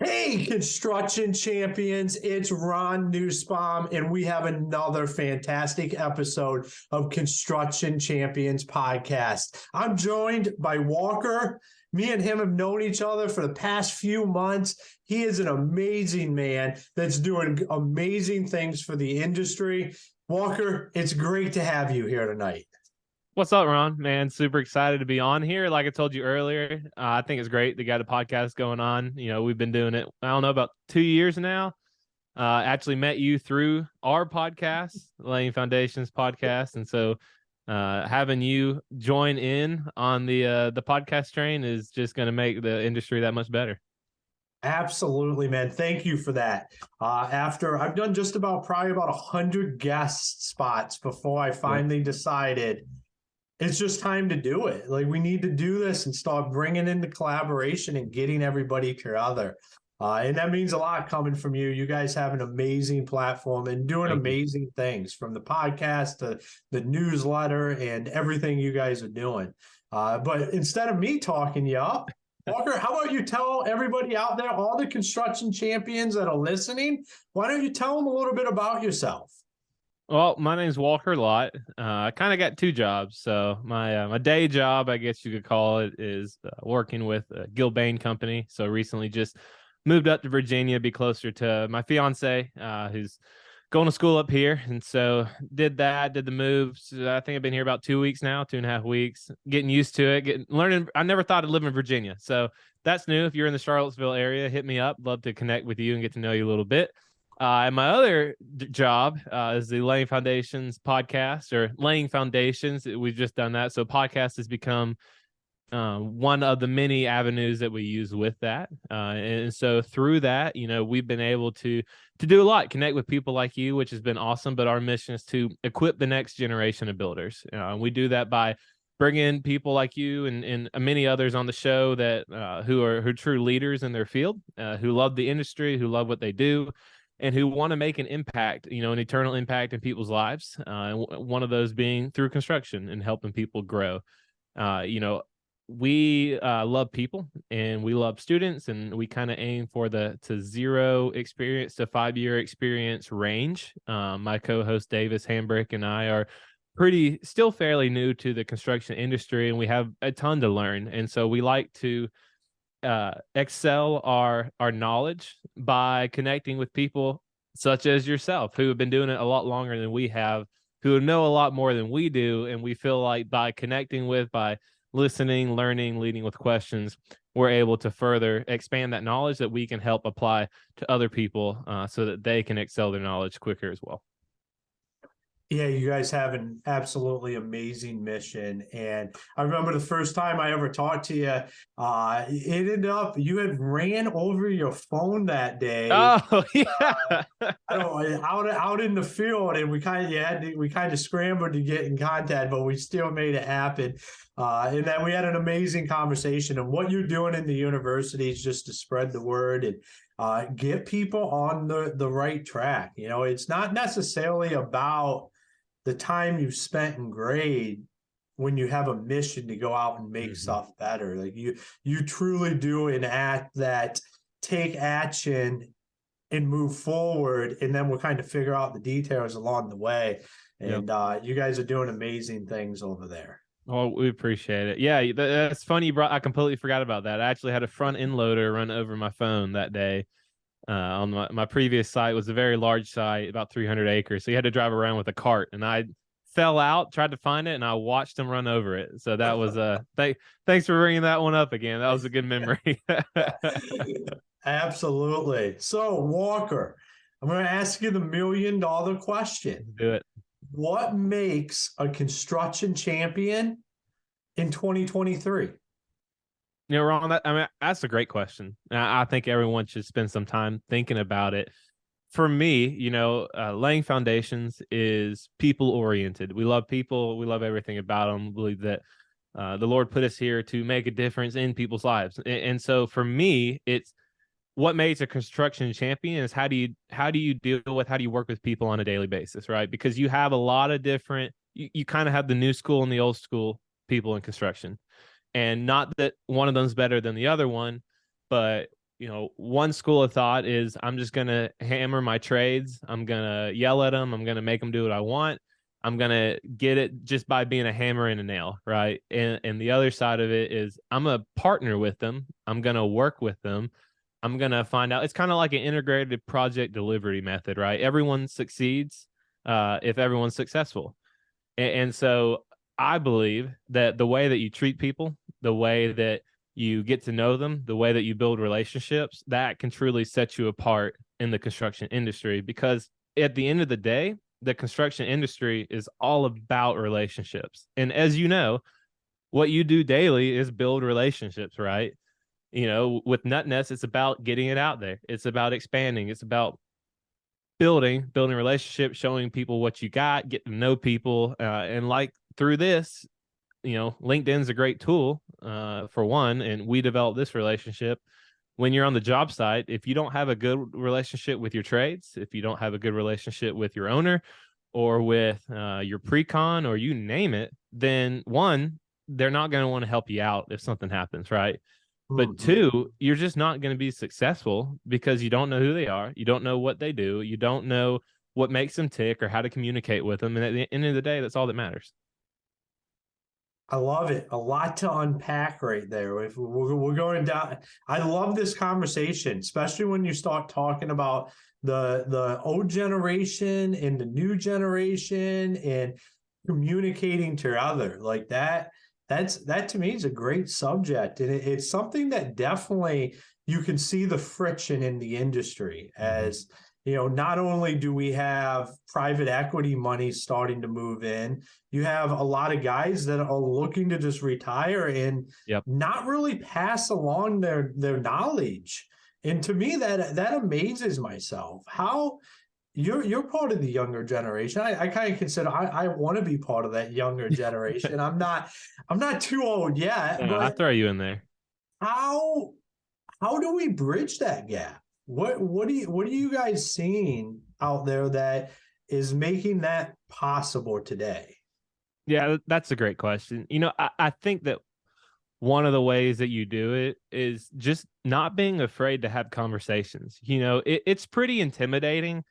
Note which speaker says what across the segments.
Speaker 1: Hey, construction champions, it's Ron Newsbaum, and we have another fantastic episode of Construction Champions Podcast. I'm joined by Walker. Me and him have known each other for the past few months. He is an amazing man that's doing amazing things for the industry. Walker, it's great to have you here tonight.
Speaker 2: What's up, Ron? Man, super excited to be on here. Like I told you earlier, I think it's great to got a podcast going on. You know, we've been doing it, I don't know, about 2 years now. Actually met you through our podcast, Laying Foundations podcast. And so having you join in on the podcast train is just going to make the industry that much better.
Speaker 1: Absolutely, man. Thank you for that. After I've done just about probably about 100 guest spots before I finally decided it's just time to do it. Like, we need to do this and start bringing in the collaboration and getting everybody together. And that means a lot coming from you. You guys have an amazing platform and doing amazing things, from the podcast to the newsletter and everything you guys are doing. But instead of me talking you up, Walker, how about you tell everybody out there, all the construction champions that are listening, why don't you tell them a little bit about yourself?
Speaker 2: Well, my name's Waler Lott. I kind of got two jobs. So my day job, I guess you could call it, is working with Gilbane Company. So recently just moved up to Virginia, be closer to my fiance, who's going to school up here. And so did the move. So I think I've been here about 2 weeks now, 2.5 weeks, getting used to it, learning. I never thought I'd live in Virginia. So that's new. If you're in the Charlottesville area, hit me up. Love to connect with you and get to know you a little bit. And my other job is the Laying Foundations podcast, or Laying Foundations. We've just done that. So podcast has become one of the many avenues that we use with that. And so through that, you know, we've been able to do a lot, connect with people like you, which has been awesome. But our mission is to equip the next generation of builders. And we do that by bringing people like you and many others on the show that who are true leaders in their field, who love the industry, who love what they do, and who want to make an impact, you know, an eternal impact in people's lives. One of those being through construction and helping people grow. You know, we love people and we love students, and we kind of aim for the 0 experience to 5-year experience range. My co-host Davis Hambrick and I are still fairly new to the construction industry, and we have a ton to learn. And so we like to excel our knowledge by connecting with people such as yourself, who have been doing it a lot longer than we have, who know a lot more than we do. And we feel like by connecting with, by listening, learning, leading with questions, we're able to further expand that knowledge that we can help apply to other people so that they can excel their knowledge quicker as well.
Speaker 1: Yeah, you guys have an absolutely amazing mission. And I remember the first time I ever talked to you, it ended up, you had ran over your phone that day.
Speaker 2: Oh, yeah.
Speaker 1: Out in the field, and we kind of scrambled to get in contact, but we still made it happen. And then we had an amazing conversation. And what you're doing in the university is just to spread the word and get people on the right track. You know, it's not necessarily about the time you spent in grade when you have a mission to go out and make stuff better. Like you truly do enact that, take action and move forward, and then we'll kind of figure out the details along the way. And you guys are doing amazing things over there.
Speaker 2: Oh, we appreciate it. Yeah, that's funny. I completely forgot about that. I actually had a front end loader run over my phone that day. On my previous site was a very large site, about 300 acres. So you had to drive around with a cart, and I fell out, tried to find it, and I watched them run over it. So that was thanks for bringing that one up again. That was a good memory.
Speaker 1: Absolutely. So Walker, I'm going to ask you the $1 million question.
Speaker 2: Do it.
Speaker 1: What makes a construction champion in 2023?
Speaker 2: You know, Ron, that's a great question. I think everyone should spend some time thinking about it. For me, you know, Laying Foundations is people-oriented. We love people. We love everything about them. We believe that the Lord put us here to make a difference in people's lives. And so for me, it's what makes a construction champion is how do you work with people on a daily basis, right? Because you have a lot of different, you kind of have the new school and the old school people in construction. And not that one of them's better than the other one, but one school of thought is I'm just going to hammer my trades. I'm going to yell at them. I'm going to make them do what I want. I'm going to get it just by being a hammer and a nail, right? And the other side of it is I'm a partner with them. I'm going to work with them. I'm going to find out. It's kind of like an integrated project delivery method, right? Everyone succeeds if everyone's successful. And so I believe that the way that you treat people, the way that you get to know them, the way that you build relationships, that can truly set you apart in the construction industry. Because at the end of the day, the construction industry is all about relationships. And as you know, what you do daily is build relationships, right? With NutNest, it's about getting it out there. It's about expanding. It's about building relationships, showing people what you got, getting to know people. And like through this, LinkedIn's a great tool for one, and we developed this relationship. When you're on the job site, if you don't have a good relationship with your trades, if you don't have a good relationship with your owner or with your pre-con or you name it, then one, they're not going to want to help you out if something happens, right? But two, you're just not going to be successful because you don't know who they are. You don't know what they do. You don't know what makes them tick or how to communicate with them. And at the end of the day, that's all that matters.
Speaker 1: I love it. A lot to unpack right there. If we're going down, I love this conversation, especially when you start talking about the old generation and the new generation and communicating to other like that. That to me is a great subject, and it's something that definitely you can see the friction in the industry as. Not only do we have private equity money starting to move in, you have a lot of guys that are looking to just retire and not really pass along their knowledge. And to me, that amazes myself. How you're part of the younger generation. I kind of consider I want to be part of that younger generation. I'm not too old yet,
Speaker 2: I
Speaker 1: but
Speaker 2: throw you in there.
Speaker 1: How do we bridge that gap? What are you guys seeing out there that is making that possible today?
Speaker 2: Yeah, that's a great question. I think that one of the ways that you do it is just not being afraid to have conversations. It's pretty intimidating.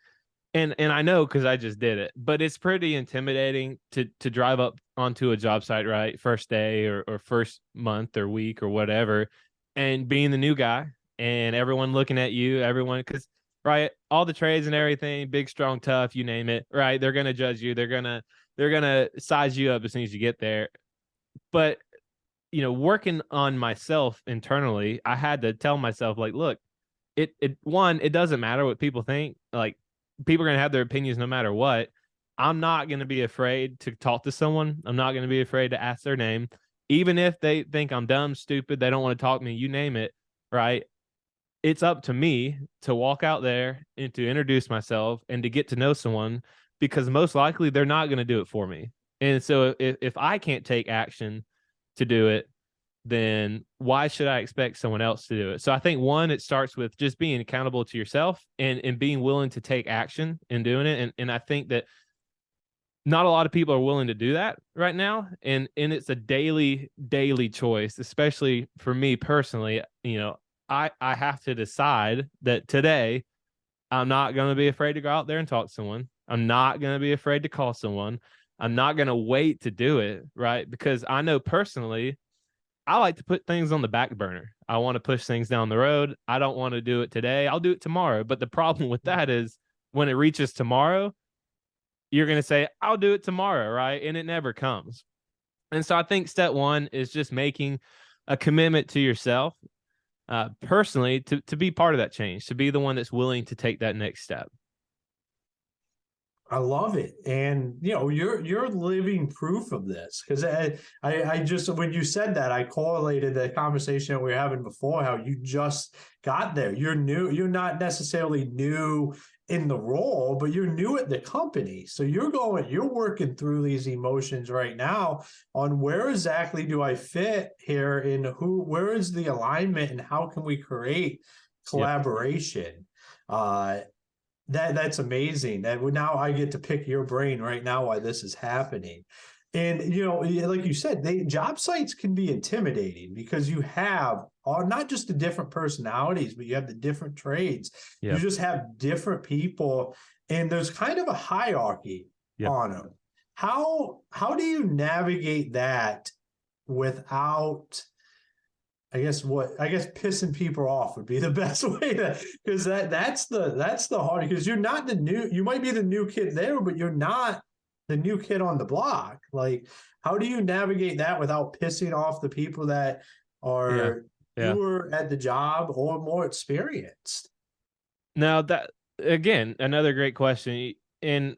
Speaker 2: And I know because I just did it, but it's pretty intimidating to drive up onto a job site, right? First day or first month or week or whatever, and being the new guy and everyone looking at you, because right, all the trades and everything, big, strong, tough, you name it, right? They're gonna judge you. They're gonna size you up as soon as you get there. But working on myself internally, I had to tell myself, like, look, it doesn't matter what people think. Like, people are going to have their opinions no matter what. I'm not going to be afraid to talk to someone. I'm not going to be afraid to ask their name. Even if they think I'm dumb, stupid, they don't want to talk to me, you name it, right? It's up to me to walk out there and to introduce myself and to get to know someone, because most likely they're not going to do it for me. And so if I can't take action to do it, then why should I expect someone else to do it? So I think one, it starts with just being accountable to yourself and being willing to take action in doing it. And I think that not a lot of people are willing to do that right now. And it's a daily choice, especially for me personally. I have to decide that today I'm not going to be afraid to go out there and talk to someone. I'm not going to be afraid to call someone. I'm not going to wait to do it, right? Because I know personally, I like to put things on the back burner. I want to push things down the road. I don't want to do it today. I'll do it tomorrow. But the problem with that is when it reaches tomorrow, you're going to say, I'll do it tomorrow, right? And it never comes. And so I think step one is just making a commitment to yourself personally to be part of that change, to be the one that's willing to take that next step.
Speaker 1: I love it, and you're living proof of this, because I just, when you said that, I correlated the conversation that we were having before, how you just got there. You're new. You're not necessarily new in the role, but you're new at the company. So you're working through these emotions right now on where exactly do I fit here, and where is the alignment, and how can we create collaboration. That's amazing. And now I get to pick your brain right now why this is happening. And like you said, job sites can be intimidating because you have all, not just the different personalities, but you have the different trades. You
Speaker 2: Yep.
Speaker 1: just have different people, and there's kind of a hierarchy
Speaker 2: Yep.
Speaker 1: on them. How do you navigate that without, I guess pissing people off would be the best way to, because that's the hard, because you're not the new, you might be the new kid there, but you're not the new kid on the block. Like, how do you navigate that without pissing off the people that
Speaker 2: Yeah.
Speaker 1: are
Speaker 2: Yeah.
Speaker 1: newer at the job or more experienced?
Speaker 2: Now that, again, another great question. And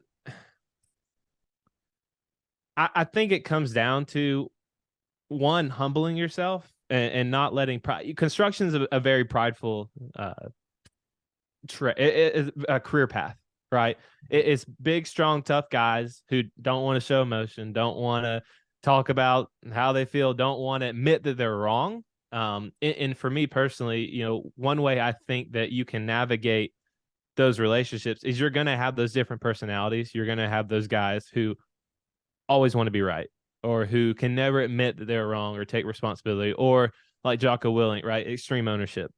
Speaker 2: I think it comes down to one, humbling yourself and not letting pride. Construction is a very prideful it is a career path, right? It's big, strong, tough guys who don't want to show emotion, don't want to talk about how they feel, don't want to admit that they're wrong. And for me personally, one way I think that you can navigate those relationships is you're going to have those different personalities. You're going to have those guys who always want to be right, or who can never admit that they're wrong or take responsibility, or like Jocko Willink, right? Extreme ownership.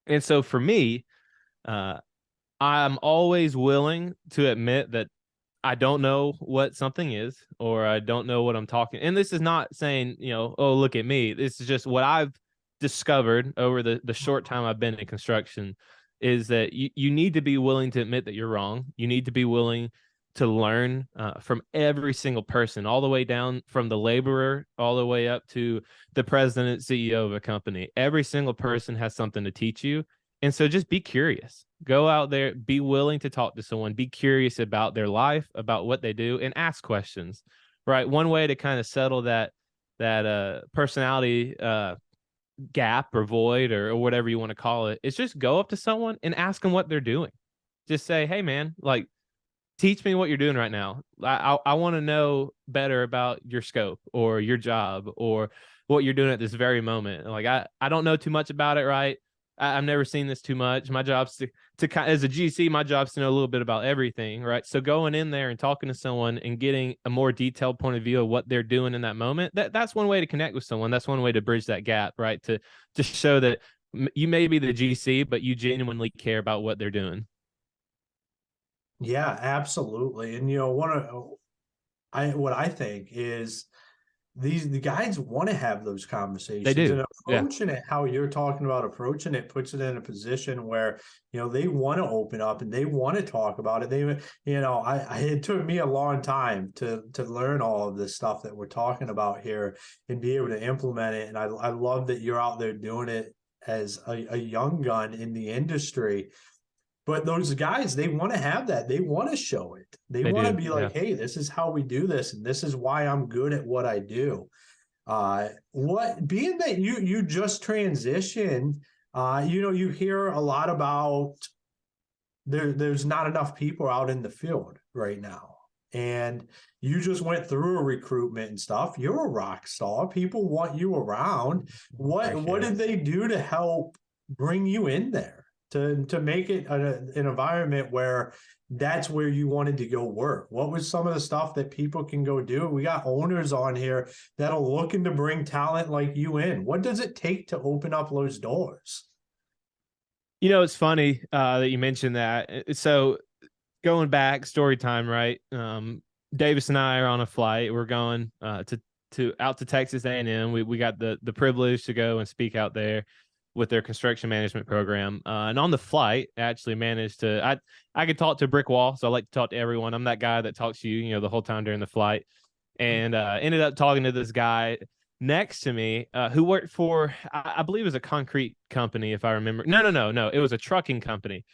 Speaker 2: And so for me, I'm always willing to admit that I don't know what something is, or I don't know what I'm talking. And this is not saying, oh, look at me. This is just what I've discovered over the short time I've been in construction, is that you need to be willing to admit that you're wrong. You need to be willing to learn from every single person, all the way down from the laborer, all the way up to the president, CEO of a company. Every single person has something to teach you. And so just be curious. Go out there, be willing to talk to someone, be curious about their life, about what they do, and ask questions. Right? One way to kind of settle that personality gap or void, or whatever you want to call it, is just go up to someone and ask them what they're doing. Just say, "Hey man, like, teach me what you're doing right now. I want to know better about your scope or your job or what you're doing at this very moment. Like, I don't know too much about it, right? I've never seen this too much. My job's to as a GC, my job's to know a little bit about everything, right? So going in there and talking to someone and getting a more detailed point of view of what they're doing in that moment, that's one way to connect with someone. That's one way to bridge that gap, right? To just show that you may be the GC, but you genuinely care about what they're doing.
Speaker 1: Yeah, absolutely. And what I think is the guys want to have those
Speaker 2: They
Speaker 1: conversations,
Speaker 2: do.
Speaker 1: and
Speaker 2: Yeah.
Speaker 1: approaching it how you're talking about approaching it puts it in a position where they want to open up and they want to talk about it. It took me a long time to learn all of this stuff that we're talking about here and be able to implement it. And I love that you're out there doing it as a young gun in the industry. But those guys, they want to have that. They want to show it. They
Speaker 2: They
Speaker 1: want to
Speaker 2: do.
Speaker 1: be
Speaker 2: Yeah.
Speaker 1: like, hey, this is how we do this, and this is why I'm good at what I do. What being that you just transitioned, you hear a lot about there's not enough people out in the field right now. And you just went through a recruitment and stuff. You're a rock star. People want you around. What
Speaker 2: Appreciate it.
Speaker 1: did they do to help bring you in there to make it an environment where that's where you wanted to go work? What was some of the stuff that people can go do? We got owners on here that are looking to bring talent like you in. What does it take to open up those doors?
Speaker 2: It's funny that you mentioned that. So going back, story time, right? Davis and I are on a flight. We're going to out to Texas A&M. We got the privilege to go and speak out there with their construction management program. And on the flight, I actually managed to I could talk to a brick wall, so I like to talk to everyone. I'm that guy that talks to you, the whole time during the flight. And ended up talking to this guy next to me who worked for, I believe it was a concrete company, if I remember. No. It was a trucking company.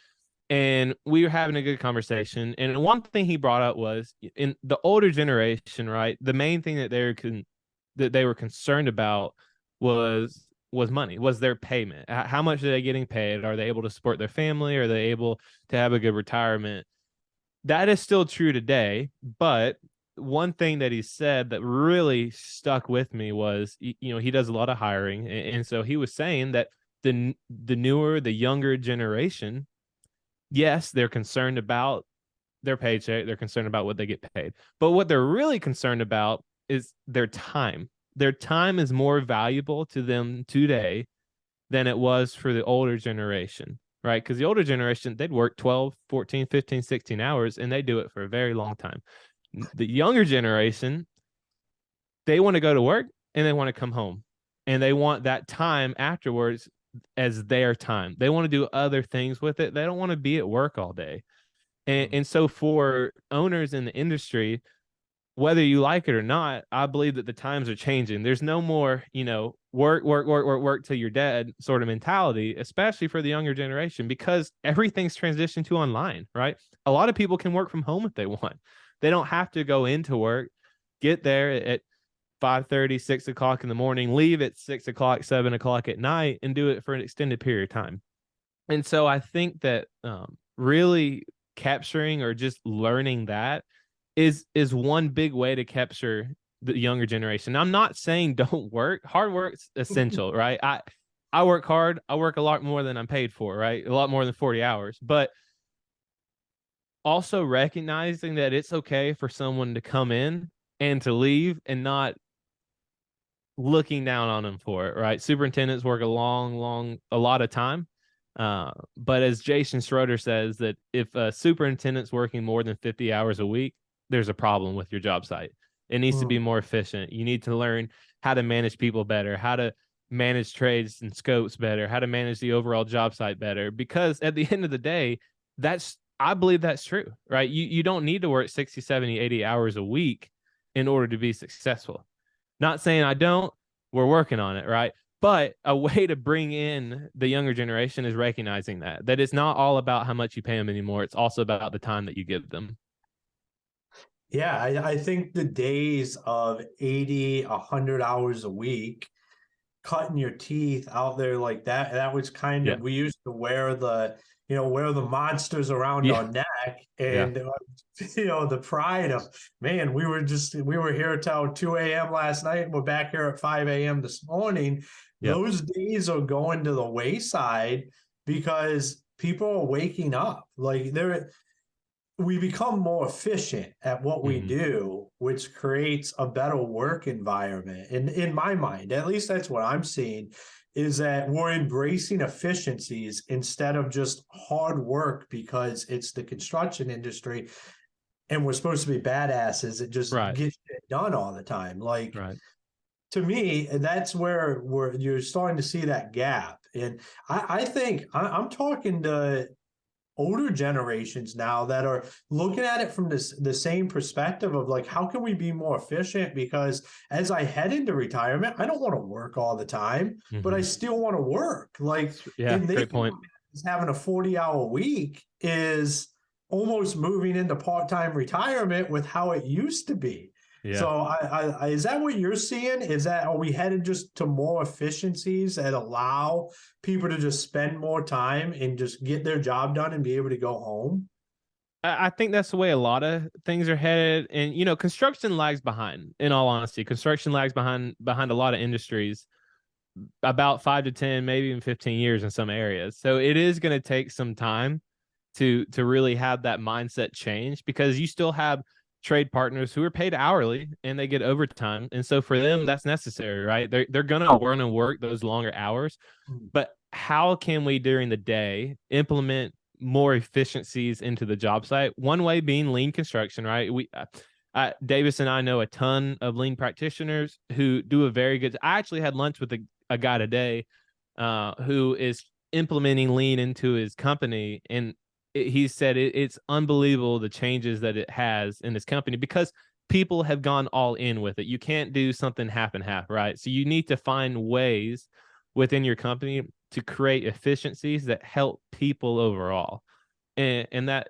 Speaker 2: And we were having a good conversation. And one thing he brought up was, in the older generation, right? The main thing that they were concerned about was money, was their payment. How much are they getting paid? Are they able to support their family? Are they able to have a good retirement? That is still true today, but one thing that he said that really stuck with me was, he does a lot of hiring, and so he was saying that the younger generation, yes, they're concerned about their paycheck, they're concerned about what they get paid, but what they're really concerned about is their time. Their time is more valuable to them today than it was for the older generation, right? Because the older generation, they'd work 12, 14, 15, 16 hours, and they do it for a very long time. The younger generation, they want to go to work and they want to come home, and they want that time afterwards as their time. They want to do other things with it. They don't want to be at work all day. And so for owners in the industry, whether you like it or not, I believe that the times are changing. There's no more, work till you're dead sort of mentality, especially for the younger generation, because everything's transitioned to online, right? A lot of people can work from home if they want. They don't have to go into work, get there at 5:30, 6 o'clock in the morning, leave at 6 o'clock, 7 o'clock at night, and do it for an extended period of time. And so I think that really capturing or just learning that is one big way to capture the younger generation. Now, I'm not saying don't work. Hard work's essential, right? I work hard. I work a lot more than I'm paid for, right? A lot more than 40 hours. But also recognizing that it's okay for someone to come in and to leave and not looking down on them for it, right? Superintendents work a lot of time. But as Jason Schroeder says, that if a superintendent's working more than 50 hours a week, there's a problem with your job site. It needs to be more efficient. You need to learn how to manage people better, how to manage trades and scopes better, how to manage the overall job site better. Because at the end of the day, I believe that's true, right? You don't need to work 60, 70, 80 hours a week in order to be successful. Not saying I don't, we're working on it, right? But a way to bring in the younger generation is recognizing that it's not all about how much you pay them anymore. It's also about the time that you give them.
Speaker 1: Yeah, I think the days of 80, 100 hours a week, cutting your teeth out there like that was kind
Speaker 2: Yeah.
Speaker 1: of, we used to wear the monsters around
Speaker 2: Yeah.
Speaker 1: our neck,
Speaker 2: Yeah.
Speaker 1: and the pride of, man, we were here till 2 a.m. last night, and we're back here at 5 a.m. this morning.
Speaker 2: Yep.
Speaker 1: Those days are going to the wayside because people are waking up. Like, we become more efficient at what we
Speaker 2: Mm-hmm.
Speaker 1: do, which creates a better work environment. And in my mind, at least that's what I'm seeing, is that we're embracing efficiencies instead of just hard work, because it's the construction industry and we're supposed to be badasses that just
Speaker 2: Right.
Speaker 1: get shit done all the time. Like,
Speaker 2: Right.
Speaker 1: to me, that's where you're starting to see that gap. And I think I'm talking to older generations now that are looking at it from the same perspective of, like, how can we be more efficient? Because as I head into retirement, I don't want to work all the time, but I
Speaker 2: Mm-hmm.
Speaker 1: still want to work. Like,
Speaker 2: Yeah.
Speaker 1: and they
Speaker 2: Great
Speaker 1: think
Speaker 2: point.
Speaker 1: having a 40-hour week is almost moving into part-time retirement with how it used to be.
Speaker 2: Yeah.
Speaker 1: So is that what you're seeing? Are we headed just to more efficiencies that allow people to just spend more time and just get their job done and be able to go home?
Speaker 2: I think that's the way a lot of things are headed. And, construction lags behind, in all honesty. Construction lags behind a lot of industries about 5 to 10, maybe even 15 years in some areas. So it is going to take some time to really have that mindset change, because you still have trade partners who are paid hourly and they get overtime. And so for them, that's necessary, right? They're going to want to work those longer hours. But how can we during the day implement more efficiencies into the job site? One way being lean construction, right? Davis and I know a ton of lean practitioners who do a very good. I actually had lunch with a guy today who is implementing lean into his company, and he said it's unbelievable the changes that it has in his company, because people have gone all in with it. You can't do something half and half, right? So you need to find ways within your company to create efficiencies that help people overall. And that,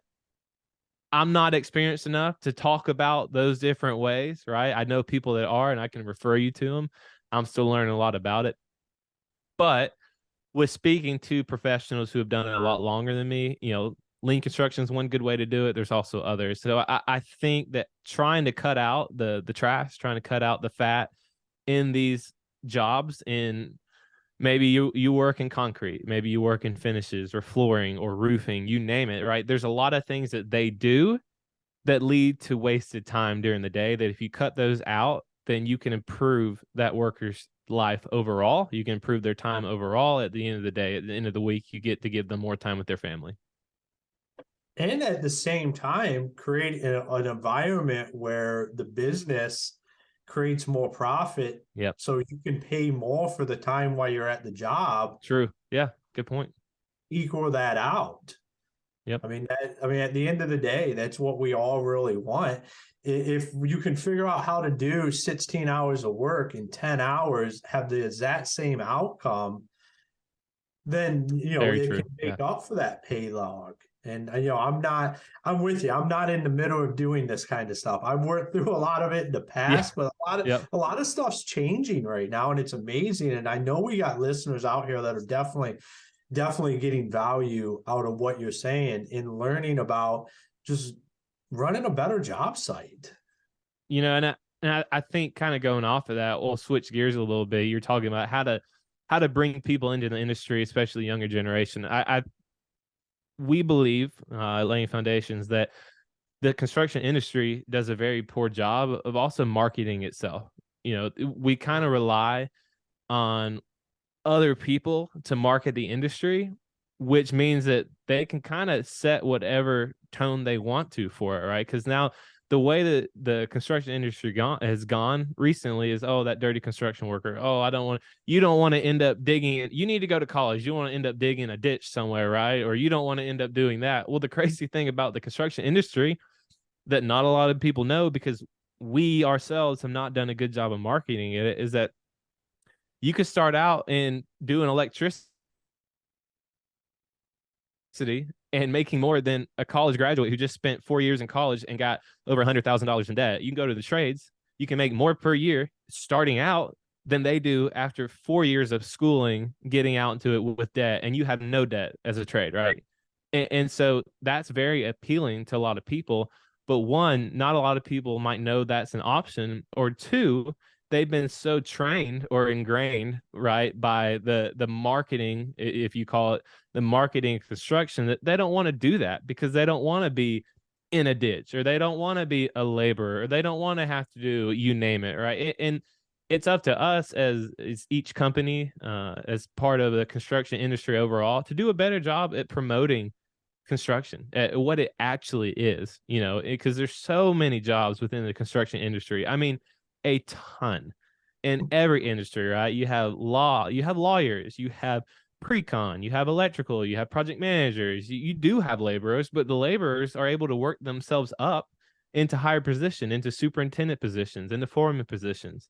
Speaker 2: I'm not experienced enough to talk about those different ways, right? I know people that are, and I can refer you to them. I'm still learning a lot about it. But with speaking to professionals who have done it a lot longer than me, lean construction is one good way to do it. There's also others. So I think that trying to cut out the trash, trying to cut out the fat in these jobs, in maybe you work in concrete, maybe you work in finishes or flooring or roofing, you name it, right? There's a lot of things that they do that lead to wasted time during the day, that if you cut those out, then you can improve that worker's life overall. You can improve their time overall. At the end of the day, at the end of the week, you get to give them more time with their family.
Speaker 1: And at the same time, create an environment where the business creates more profit
Speaker 2: Yep.
Speaker 1: so you can pay more for the time while you're at the job,
Speaker 2: True. Yeah. Good point.
Speaker 1: equal that out.
Speaker 2: Yep.
Speaker 1: I mean, at the end of the day, that's what we all really want. If you can figure out how to do 16 hours of work in 10 hours, have the exact same outcome, then
Speaker 2: Very
Speaker 1: it
Speaker 2: true.
Speaker 1: can
Speaker 2: Yeah.
Speaker 1: make up for that pay log. And I'm with you. I'm not in the middle of doing this kind of stuff. I've worked through a lot of it in the
Speaker 2: Yeah.
Speaker 1: past, but
Speaker 2: Yep.
Speaker 1: a lot of stuff's changing right now, and it's amazing. And I know we got listeners out here that are definitely getting value out of what you're saying in learning about just running a better job site.
Speaker 2: And I think kind of going off of that, we'll switch gears a little bit. You're talking about how to bring people into the industry, especially younger generation. We believe, laying foundations, that the construction industry does a very poor job of also marketing itself. We kind of rely on other people to market the industry, which means that they can kind of set whatever tone they want to for it, right? Because now the way that the construction industry has gone recently is, oh, that dirty construction worker. Oh, you don't want to end up digging. You need to go to college. You want to end up digging a ditch somewhere, right? Or you don't want to end up doing that. Well, the crazy thing about the construction industry that not a lot of people know, because we ourselves have not done a good job of marketing it, is that you could start out and do an electricity and making more than a college graduate who just spent 4 years in college and got over $100,000 in debt. You can go to the trades. You can make more per year starting out than they do after 4 years of schooling, getting out into it with debt, and you have no debt as a trade, right? And so that's very appealing to a lot of people. But one, not a lot of people might know that's an option, or two, they've been so trained or ingrained, right, by the marketing, if you call it the marketing construction, that they don't want to do that because they don't want to be in a ditch, or they don't want to be a laborer, or they don't want to have to do, you name it, right? And it's up to us as each company, as part of the construction industry overall, to do a better job at promoting construction, at what it actually is, because there's so many jobs within the construction industry. I mean, a ton in every industry, right? You have law, you have lawyers, you have pre-con, you have electrical, you have project managers, you do have laborers, but the laborers are able to work themselves up into higher position, into superintendent positions, into foreman positions.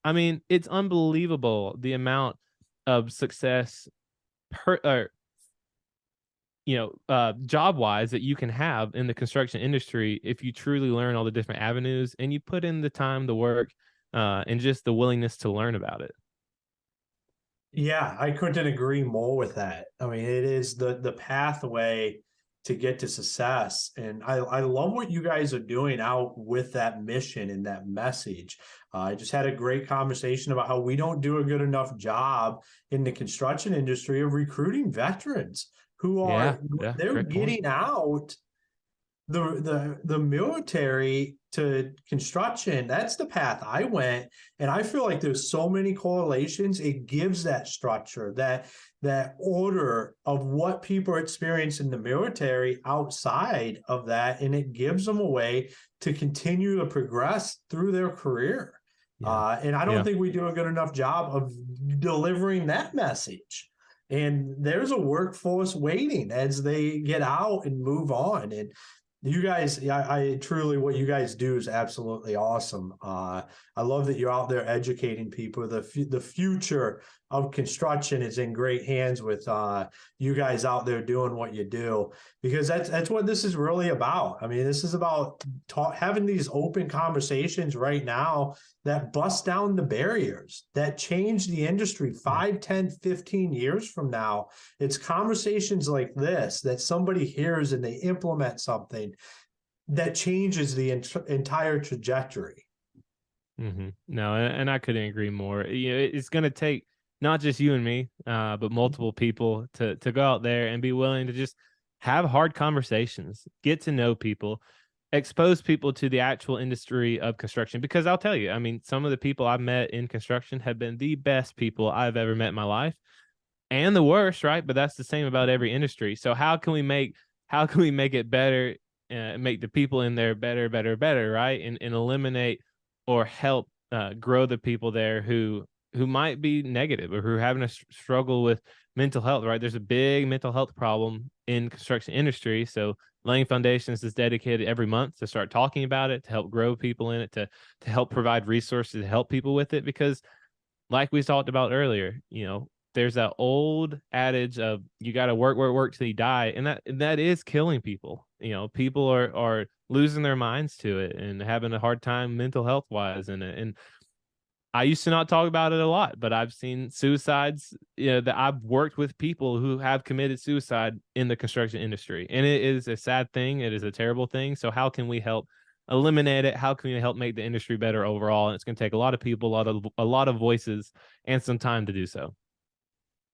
Speaker 2: I mean, it's unbelievable the amount of success job wise that you can have in the construction industry if you truly learn all the different avenues and you put in the time, the work, and just the willingness to learn about it.
Speaker 1: Yeah, I couldn't agree more with that. I mean, it is the pathway to get to success. And I love what you guys are doing out with that mission and that message. I just had a great conversation about how we don't do a good enough job in the construction industry of recruiting veterans who
Speaker 2: Yeah,
Speaker 1: are
Speaker 2: yeah,
Speaker 1: they're
Speaker 2: great point.
Speaker 1: getting out the military to construction. That's the path I went, and I feel like there's so many correlations. It gives that structure, that order of what people experience in the military outside of that, and it gives them a way to continue to progress through their career.
Speaker 2: Yeah,
Speaker 1: And I don't
Speaker 2: yeah.
Speaker 1: think we do a good enough job of delivering that message. And there's a workforce waiting as they get out and move on. And you guys, yeah, I truly, what you guys do is absolutely awesome. I love that you're out there educating people. The future of construction is in great hands with you guys out there doing what you do, because that's what this is really about. I mean, this is about having these open conversations right now that bust down the barriers, that change the industry
Speaker 2: Yeah.
Speaker 1: 5, 10, 15 years from now. It's conversations like this that somebody hears and they implement something that changes the entire trajectory.
Speaker 2: Mm-hmm. No, and I couldn't agree more. It's going to take not just you and me, but multiple people to go out there and be willing to just have hard conversations, get to know people. expose people to the actual industry of construction. Because I'll tell you, I mean, some of the people I've met in construction have been the best people I've ever met in my life, and the worst, right? But that's the same about every industry. So how can we make it better, make the people in there better, better, better, right? And eliminate or help grow the people there who might be negative or who are having a struggle with mental health, right? There's a big mental health problem in construction industry. So laying foundations is dedicated every month to start talking about it, to help grow people in it, to help provide resources to help people with it. Because like we talked about earlier, there's that old adage of you got to work, work, work till you die. And that is killing people. People are losing their minds to it and having a hard time mental health wise in it. And I used to not talk about it a lot, but I've seen suicides, that I've worked with people who have committed suicide in the construction industry. And it is a sad thing. It is a terrible thing. So how can we help eliminate it? How can we help make the industry better overall? And it's going to take a lot of people, a lot of voices, and some time to do so.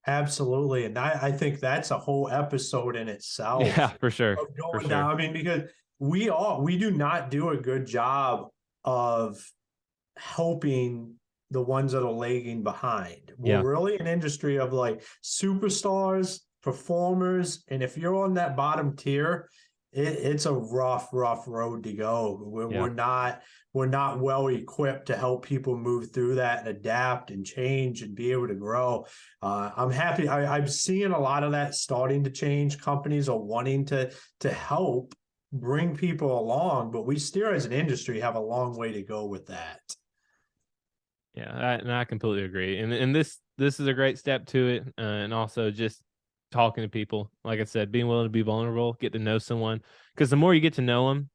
Speaker 1: Absolutely. And I think that's a whole episode in
Speaker 2: Yeah,
Speaker 1: itself
Speaker 2: for sure.
Speaker 1: of
Speaker 2: For
Speaker 1: going
Speaker 2: sure.
Speaker 1: down. I mean, because we do not do a good job of helping the ones that are lagging behind. We're
Speaker 2: Yeah.
Speaker 1: really an industry of like superstars, performers, and if you're on that bottom tier, it's a rough road to go.
Speaker 2: Yeah.
Speaker 1: We're not well equipped to help people move through that and adapt and change and be able to grow. I'm happy. I'm seeing a lot of that starting to change. Companies are wanting to help bring people along, but we still, as an industry, have a long way to go with that.
Speaker 2: Yeah, I completely agree. And this is a great step to it, and also just talking to people. Like I said, being willing to be vulnerable, get to know someone, because the more you get to know them,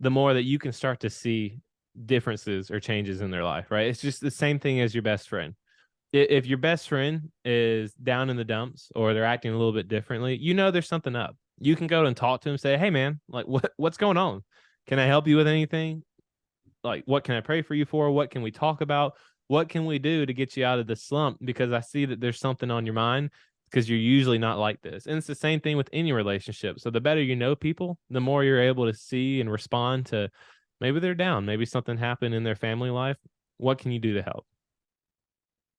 Speaker 2: the more that you can start to see differences or changes in their life. Right? It's just the same thing as your best friend. If your best friend is down in the dumps or they're acting a little bit differently, there's something up. You can go and talk to them, say, "Hey, man, like what's going on? Can I help you with anything? Like, what can I pray for you for? What can we talk about? What can we do to get you out of the slump? Because I see that there's something on your mind because you're usually not like this." And it's the same thing with any relationship. So the better you know people, the more you're able to see and respond to maybe they're down, maybe something happened in their family life. What can you do to help?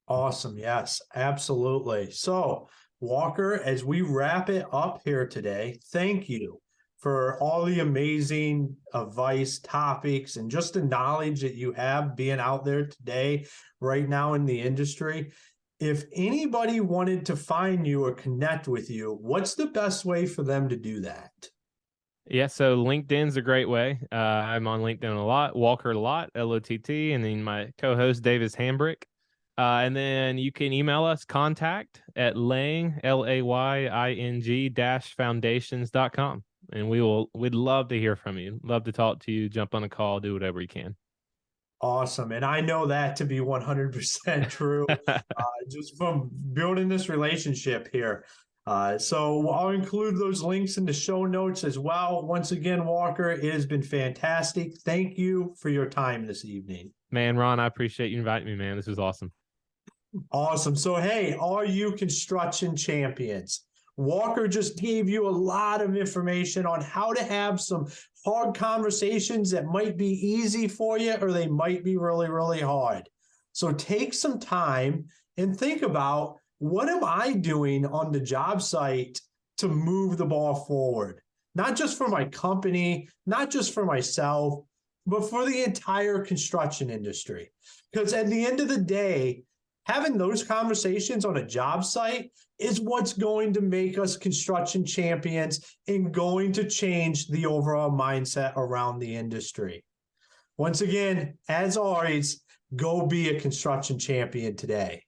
Speaker 1: Awesome. Yes, absolutely. So, Walker, as we wrap it up here today, thank you for all the amazing advice, topics, and just the knowledge that you have being out there today, right now in the industry. If anybody wanted to find you or connect with you, what's the best way for them to do that?
Speaker 2: Yeah, so LinkedIn's a great way. I'm on LinkedIn a lot. Walker Lott, Lott, and then my co-host Davis Hambrick. And then you can email us contact at laying LAYING foundations.com. And we'd love to hear from you. Love to talk to you, jump on a call, do whatever you can.
Speaker 1: Awesome. And I know that to be 100% true, just from building this relationship here. So I'll include those links in the show notes as well. Once again, Walker, it has been fantastic. Thank you for your time this evening.
Speaker 2: Man, Ron, I appreciate you inviting me, man. This was awesome.
Speaker 1: Awesome. So, hey, are you construction champions? Walker just gave you a lot of information on how to have some hard conversations that might be easy for you or they might be really, really hard. So take some time and think about, what am I doing on the job site to move the ball forward? Not just for my company, not just for myself, but for the entire construction industry. Because at the end of the day, having those conversations on a job site is what's going to make us construction champions and going to change the overall mindset around the industry. Once again, as always, go be a construction champion today.